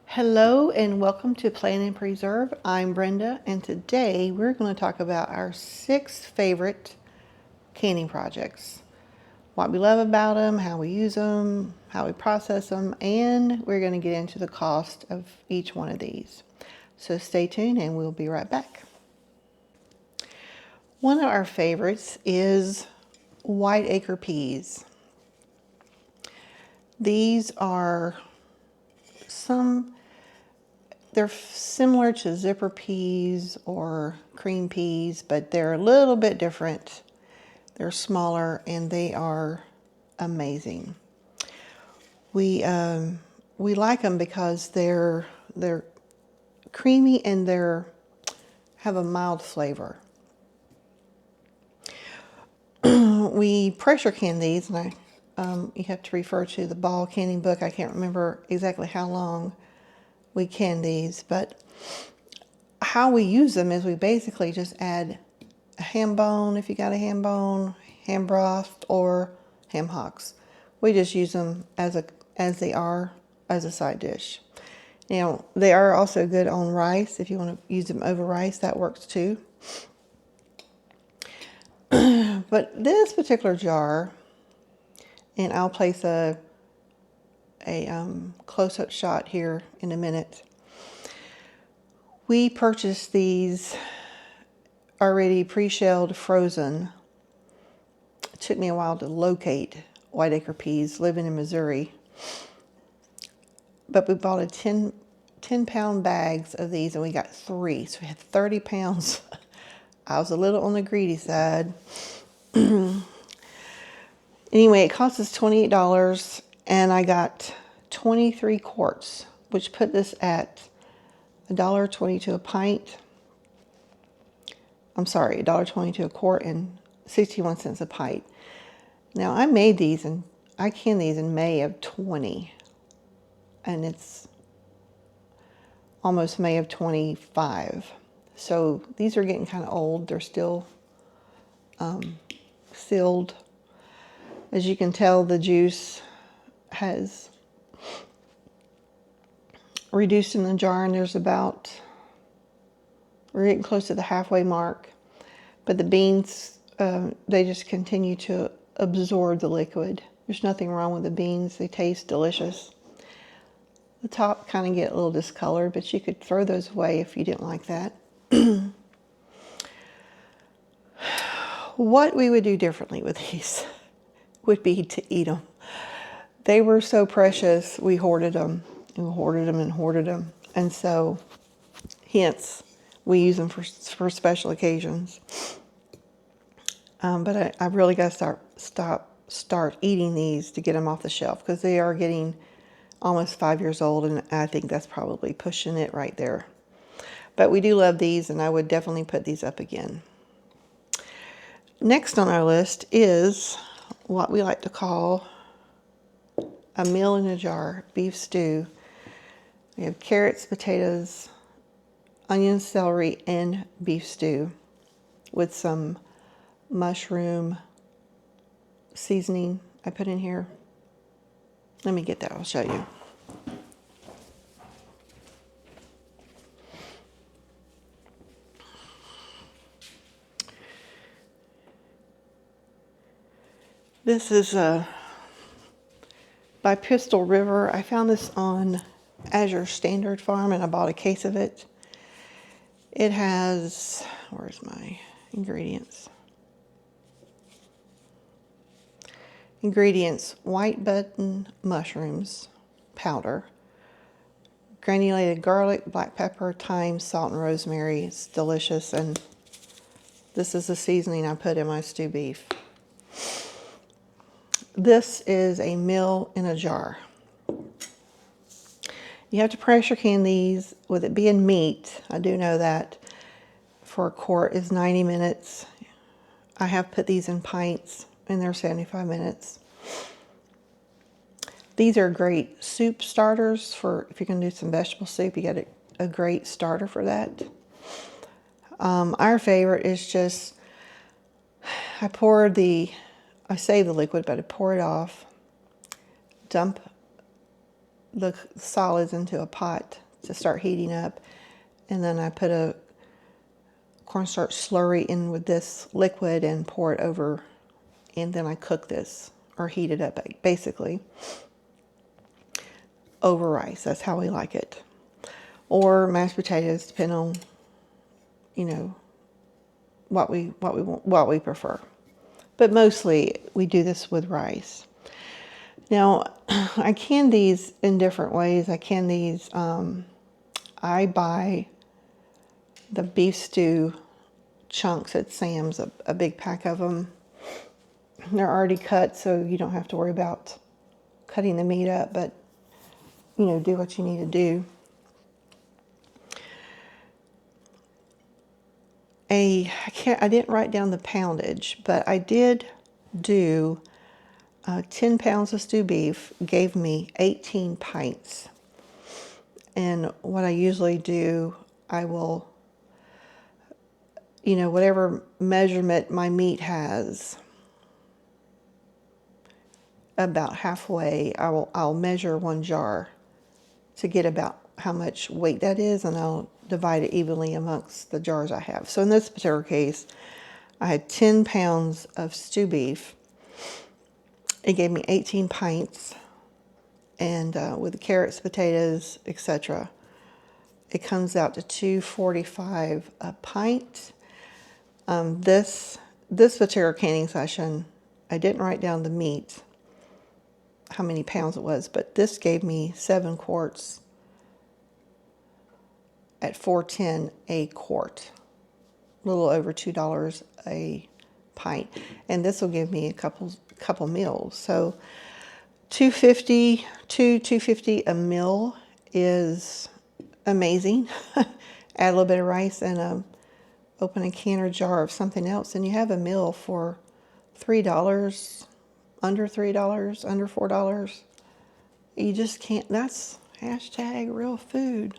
Hello and welcome to Plan and Preserve. I'm Brenda, and today we're going to talk about our 6 favorite canning projects. What we love about them, how we use them, how we process them, and we're going to get into the cost of each one of these. So stay tuned and we'll be right back. One of our favorites is white acre peas. These are they're similar to zipper peas or cream peas, but they're a little bit different. They're smaller and they are amazing. We like them because they're creamy and have a mild flavor. We pressure can these, and you have to refer to the ball canning book. I can't remember exactly how long we can these, but how we use them is we basically just add a ham bone, if you got a ham bone, ham broth, or ham hocks. We just use them as they are as a side dish. Now, they are also good on rice. If you want to use them over rice, that works too. But this particular jar, and I'll place a close-up shot here in a minute. We purchased these already pre-shelled, frozen. It took me a while to locate white acre peas, living in Missouri. But we bought a 10-pound bags of these, and we got 3, so we had 30 pounds. I was a little on the greedy side. Anyway, it cost us $28, and I got 23 quarts, which put this at $1.22 a pint. I'm sorry, $1.22 a quart and 61 cents a pint. Now, I canned these in May of 20, and it's almost May of 25. So these are getting kind of old. They're still sealed. As you can tell, the juice has reduced in the jar, and we're getting close to the halfway mark. But the beans, they just continue to absorb the liquid. There's nothing wrong with the beans. They taste delicious. The top kind of get a little discolored, but you could throw those away if you didn't like that. What we would do differently with these would be to eat them. They were so precious, we hoarded them. We hoarded them and hoarded them. And so, hence, we use them for special occasions. But I really got to start eating these to get them off the shelf, because they are getting almost 5 years old, and I think that's probably pushing it right there. But we do love these, and I would definitely put these up again. Next on our list is what we like to call a meal in a jar, beef stew. We have carrots, potatoes, onions, celery, and beef stew with some mushroom seasoning I put in here. Let me get that, I'll show you. This is by Pistol River. I found this on Azure Standard Farm, and I bought a case of it. It has, where's my ingredients? Ingredients: white button mushrooms powder, granulated garlic, black pepper, thyme, salt, and rosemary. It's delicious, and this is the seasoning I put in my stew beef. This is a meal in a jar. You have to pressure can these. With it being meat, I do know that for a quart is 90 minutes. I have put these in pints, and they're 75 minutes. These are great soup starters for if you're going to do some vegetable soup. You got a great starter for that. Our favorite is just, I save the liquid, but I pour it off, dump the solids into a pot to start heating up. And then I put a cornstarch slurry in with this liquid and pour it over. And then I cook this, or heat it up, basically, over rice. That's how we like it. Or mashed potatoes, depending on, you know, what we want, what we prefer. But mostly we do this with rice. Now, I can these in different ways. I can these, I buy the beef stew chunks at Sam's, a big pack of them. They're already cut, so you don't have to worry about cutting the meat up, but, you know, do what you need to do. I didn't write down the poundage, but I did do 10 pounds of stew beef, gave me 18 pints. And what I usually do, I will, you know, whatever measurement my meat has, about halfway, I'll measure one jar to get about how much weight that is, and I'll divide it evenly amongst the jars I have. So in this particular case, I had 10 pounds of stew beef. It gave me 18 pints, and with the carrots, potatoes, etc., it comes out to $2.45 a pint. This particular canning session, I didn't write down the meat, how many pounds it was, but this gave me 7 quarts at $4.10 a quart, a little over $2 a pint, and this will give me a couple meals. So $2.50 a meal is amazing. Add a little bit of rice and open a can or jar of something else, and you have a meal for $3, under $3, under $4. You just can't. That's hashtag real food.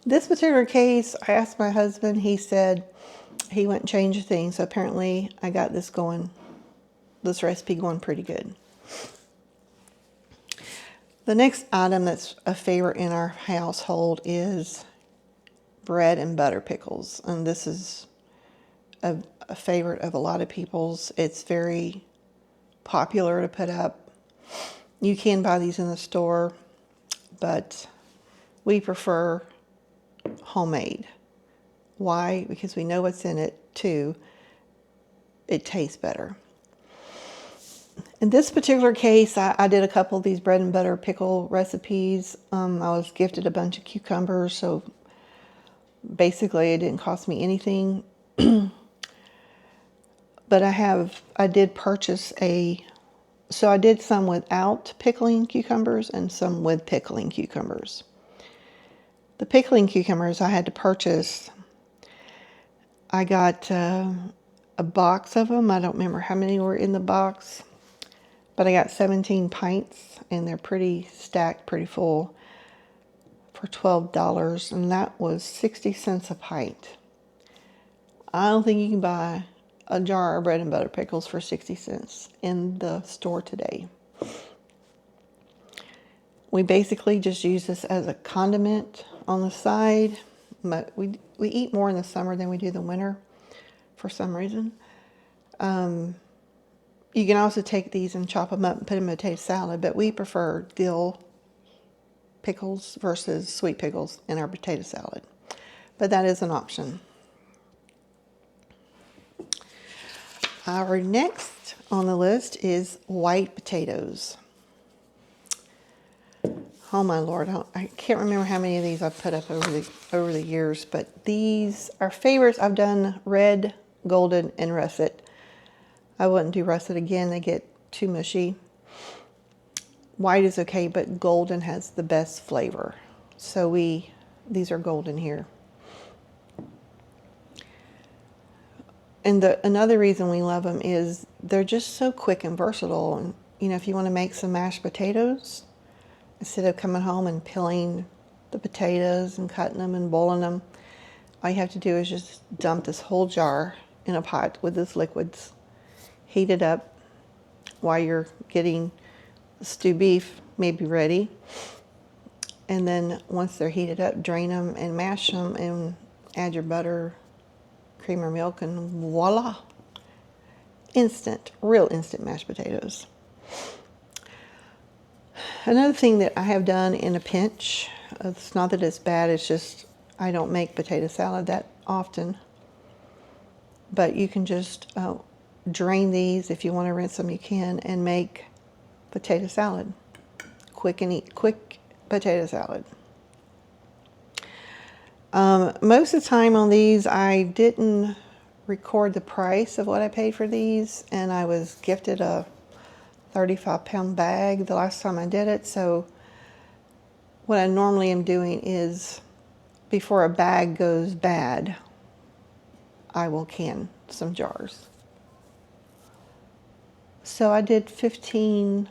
This particular case, I asked my husband. He said he went and changed things. So apparently I got this recipe going pretty good. The next item that's a favorite in our household is bread and butter pickles. And this is a favorite of a lot of people's. It's very popular to put up. You can buy these in the store, but we prefer homemade. Why? Because we know what's in it too. It tastes better. In this particular case, I did a couple of these bread and butter pickle recipes. I was gifted a bunch of cucumbers, so basically it didn't cost me anything. But I did purchase so I did some without pickling cucumbers and some with pickling cucumbers. The pickling cucumbers I had to purchase. I got a box of them. I don't remember how many were in the box, but I got 17 pints, and they're pretty stacked, pretty full, for $12, and that was 60 cents a pint. I don't think you can buy a jar of bread and butter pickles for 60 cents in the store today. We basically just use this as a condiment on the side. But we eat more in the summer than we do the winter for some reason. You can also take these and chop them up and put them in a potato salad, but we prefer dill pickles versus sweet pickles in our potato salad. But that is an option. Our next on the list is white potatoes. Oh my Lord, I can't remember how many of these I've put up over the years, but these are favorites. I've done red, golden, and russet. I wouldn't do russet again. They get too mushy. White is okay, but golden has the best flavor. So these are golden here. And another reason we love them is they're just so quick and versatile. And, you know, if you want to make some mashed potatoes, instead of coming home and peeling the potatoes and cutting them and boiling them, all you have to do is just dump this whole jar in a pot with these liquids, heat it up, while you're getting the stew beef maybe ready. And then once they're heated up, drain them and mash them and add your butter, cream or milk, and voila. Instant, real instant mashed potatoes. Another thing that I have done in a pinch, it's not that it's bad, it's just I don't make potato salad that often. But you can just drain these. If you want to rinse them, you can, and make potato salad. Quick and eat, quick potato salad. Most of the time on these, I didn't record the price of what I paid for these, and I was gifted a 35-pound bag the last time I did it. So what I normally am doing is, before a bag goes bad, I will can some jars. So I did 15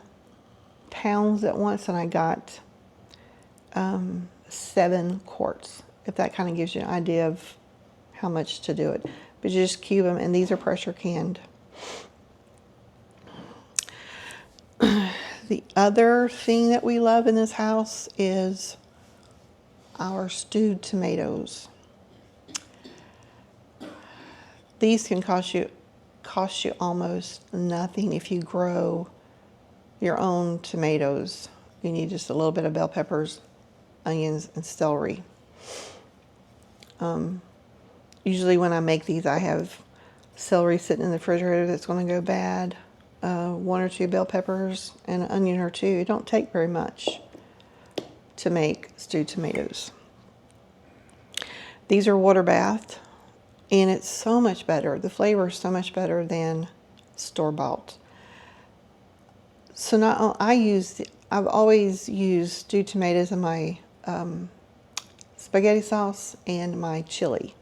pounds at once, and I got 7 quarts, if that kind of gives you an idea of how much to do it. But you just cube them, and these are pressure canned. The other thing that we love in this house is our stewed tomatoes. These can cost you almost nothing if you grow your own tomatoes. You need just a little bit of bell peppers, onions, and celery. Usually when I make these, I have celery sitting in the refrigerator that's going to go bad, 1 or 2 bell peppers, and an onion or 2. It don't take very much to make stewed tomatoes. These are water bathed, and it's so much better. The flavor is so much better than store-bought. So now I've always used stewed tomatoes in my spaghetti sauce and my chili.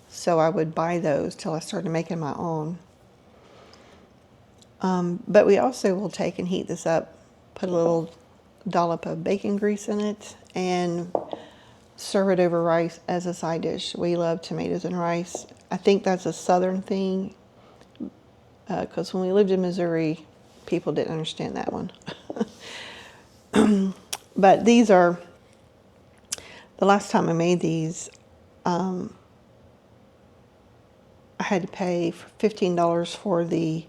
So I would buy those till I started making my own. But we also will take and heat this up, put a little dollop of bacon grease in it, and serve it over rice as a side dish. We love tomatoes and rice. I think that's a southern thing, because when we lived in Missouri, people didn't understand that one. But these are, the last time I made these, I had to pay $15 for the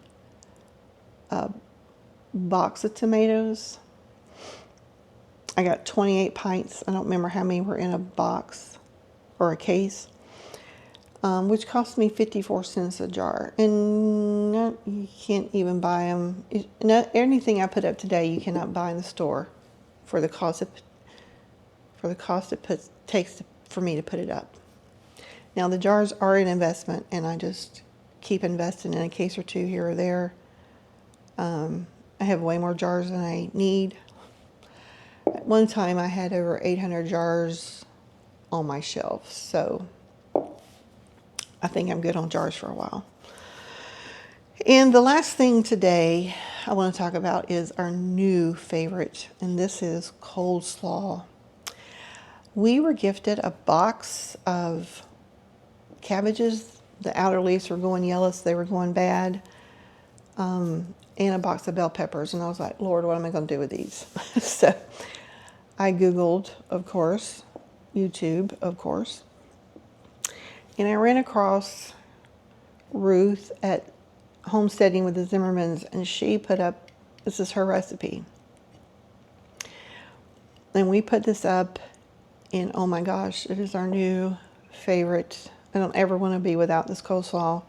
box of tomatoes. I got 28 pints. I don't remember how many were in a box or a case, which cost me 54 cents a jar. And you can't even buy them. Anything I put up today, you cannot buy in the store for the cost it takes for me to put it up. Now the jars are an investment, and I just keep investing in a case or 2 here or there. I have way more jars than I need. At one time I had over 800 jars on my shelf, so I think I'm good on jars for a while. And the last thing today I want to talk about is our new favorite, and this is coleslaw. We were gifted a box of cabbages. The outer leaves were going yellow, so they were going bad. And a box of bell peppers. And I was like, Lord, what am I going to do with these? So I Googled, of course, YouTube, of course. And I ran across Ruth at Homesteading with the Zimmermans, and she put up, this is her recipe. And we put this up, and oh my gosh, it is our new favorite. I don't ever want to be without this coleslaw.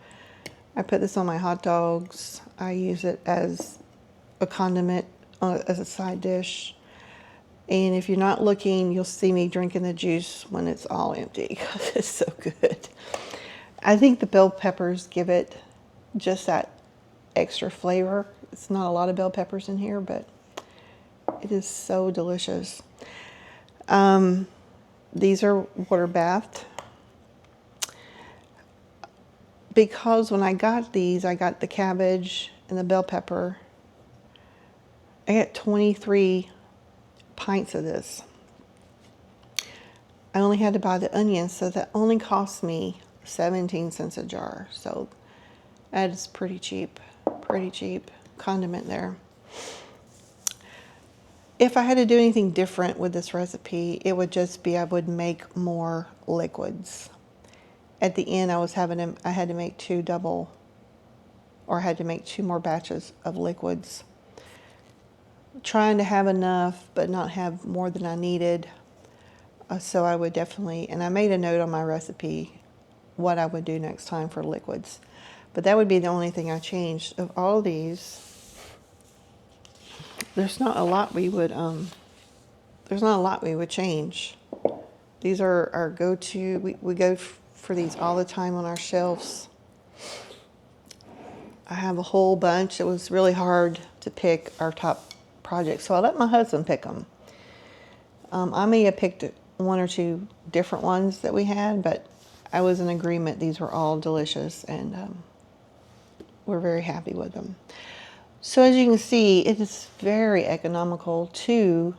I put this on my hot dogs. I use it as a condiment, as a side dish. And if you're not looking, you'll see me drinking the juice when it's all empty, because it's so good. I think the bell peppers give it just that extra flavor. It's not a lot of bell peppers in here, but it is so delicious. These are water bathed. Because when I got these, I got the cabbage and the bell pepper. I got 23 pints of this. I only had to buy the onions, so that only cost me 17 cents a jar. So that is pretty cheap, pretty cheap. condiment there. If I had to do anything different with this recipe, it would just be I would make more liquids. At the end, I had to make two more batches of liquids. Trying to have enough, but not have more than I needed. So I would definitely, and I made a note on my recipe what I would do next time for liquids. But that would be the only thing I changed. Of all these, there's not a lot we would change. These are our go-to. We go for these all the time on our shelves. I have a whole bunch. It was really hard to pick our top projects, so I let my husband pick them. I may have picked one or two different ones that we had, but I was in agreement. These were all delicious, and we're very happy with them. So as you can see, it is very economical to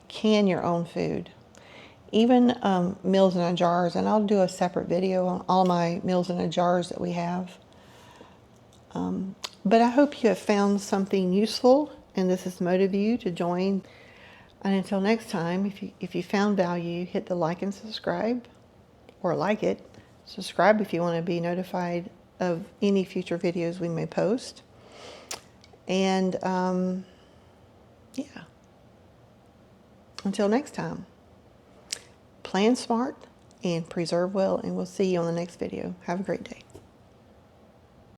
can your own food. Even meals in a jars, and I'll do a separate video on all my meals in a jars that we have. But I hope you have found something useful and this has motivated you to join. And until next time, if you found value, hit the like and subscribe, or like it. Subscribe if you want to be notified of any future videos we may post. And yeah, until next time, plan smart and preserve well, and we'll see you on the next video. Have a great day.